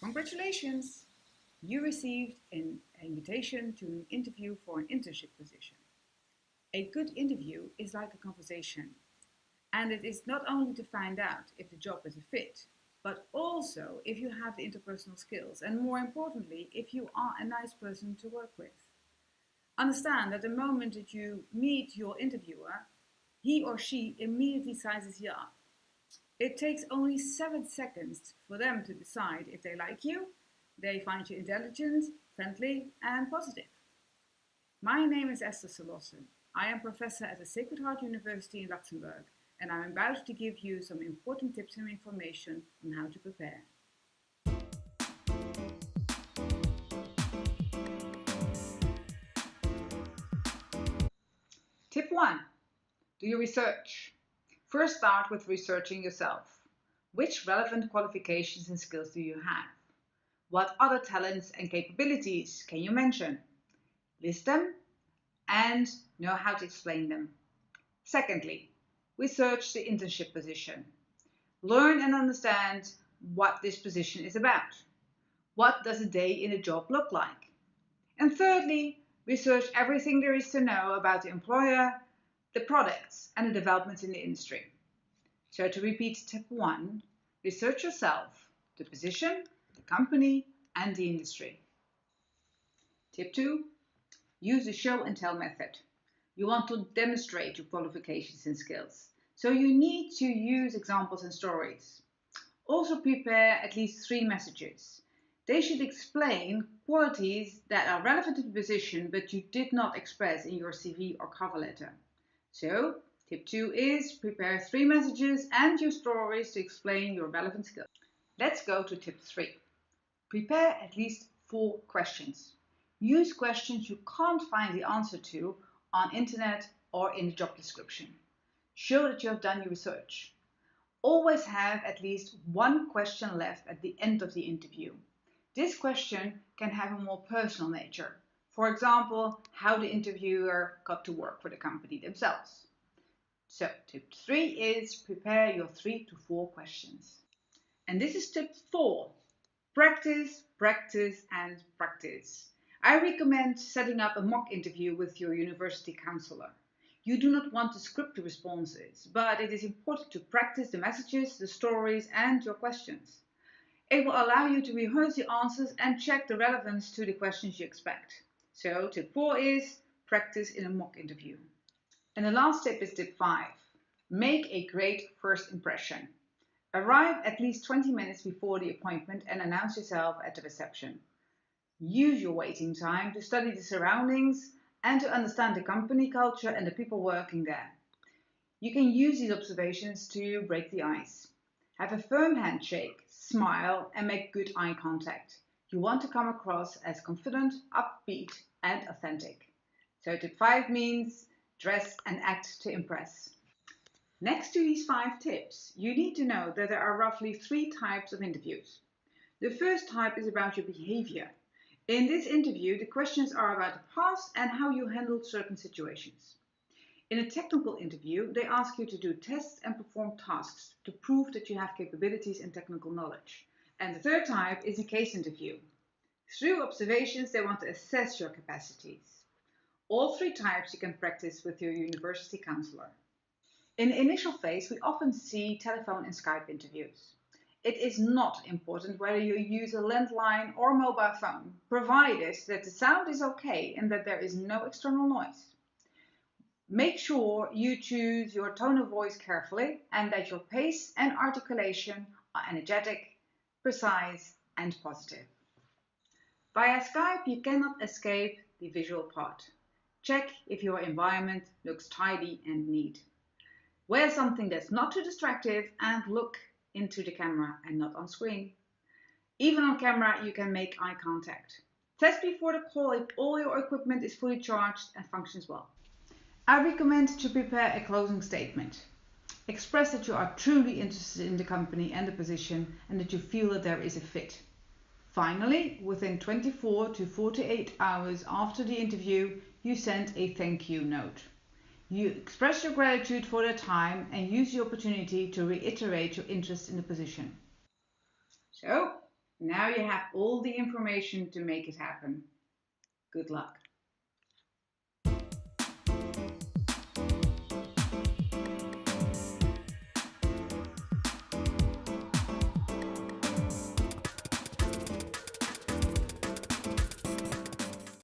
Congratulations! You received an invitation to an interview for an internship position. A good interview is like a conversation, and it is not only to find out if the job is a fit, but also if you have the interpersonal skills, and more importantly, if you are a nice person to work with. Understand that the moment that you meet your interviewer, he or she immediately sizes you up. It takes only 7 seconds for them to decide if they like you, they find you intelligent, friendly, and positive. My name is Esther Celosse. I am professor at the Sacred Heart University in Luxembourg, and I'm about to give you some important tips and information on how to prepare. Tip 1. Do your research. First, start with researching yourself. Which relevant qualifications and skills do you have? What other talents and capabilities can you mention? List them and know how to explain them. Secondly, research the internship position. Learn and understand what this position is about. What does a day in a job look like? And thirdly, research everything there is to know about the employer, the products, and the developments in the industry. So to repeat tip 1, research yourself, the position, the company, and the industry. Tip 2, use the show and tell method. You want to demonstrate your qualifications and skills, so you need to use examples and stories. Also prepare at least 3 messages. They should explain qualities that are relevant to the position but you did not express in your CV or cover letter. So, tip 2 is prepare 3 messages and your stories to explain your relevant skills. Let's go to tip 3. Prepare at least 4 questions. Use questions you can't find the answer to on internet or in the job description. Show that you have done your research. Always have at least 1 question left at the end of the interview. This question can have a more personal nature. For example, how the interviewer got to work for the company themselves. So, tip 3 is prepare your 3 to 4 questions. And this is tip 4. Practice, practice, and practice. I recommend setting up a mock interview with your university counselor. You do not want to script the responses, but it is important to practice the messages, the stories, and your questions. It will allow you to rehearse the answers and check the relevance to the questions you expect. So tip 4 is practice in a mock interview. And the last tip is tip 5. Make a great first impression. Arrive at least 20 minutes before the appointment and announce yourself at the reception. Use your waiting time to study the surroundings and to understand the company culture and the people working there. You can use these observations to break the ice. Have a firm handshake, smile, and make good eye contact. You want to come across as confident, upbeat, and authentic. So tip 5 means dress and act to impress. Next to these 5 tips, you need to know that there are roughly 3 types of interviews. The first type is about your behavior. In this interview, the questions are about the past and how you handled certain situations. In a technical interview, they ask you to do tests and perform tasks to prove that you have capabilities and technical knowledge. And the third type is a case interview. Through observations, they want to assess your capacities. All 3 types you can practice with your university counselor. In the initial phase, we often see telephone and Skype interviews. It is not important whether you use a landline or mobile phone, provided that the sound is okay and that there is no external noise. Make sure you choose your tone of voice carefully and that your pace and articulation are energetic, precise, and positive. Via Skype, you cannot escape the visual part. Check if your environment looks tidy and neat. Wear something that's not too distractive and look into the camera and not on screen. Even on camera, you can make eye contact. Test before the call if all your equipment is fully charged and functions well. I recommend to prepare a closing statement. Express that you are truly interested in the company and the position and that you feel that there is a fit. Finally, within 24 to 48 hours after the interview, you send a thank you note. You express your gratitude for their time and use the opportunity to reiterate your interest in the position. So, Now you have all the information to make it happen. Good luck.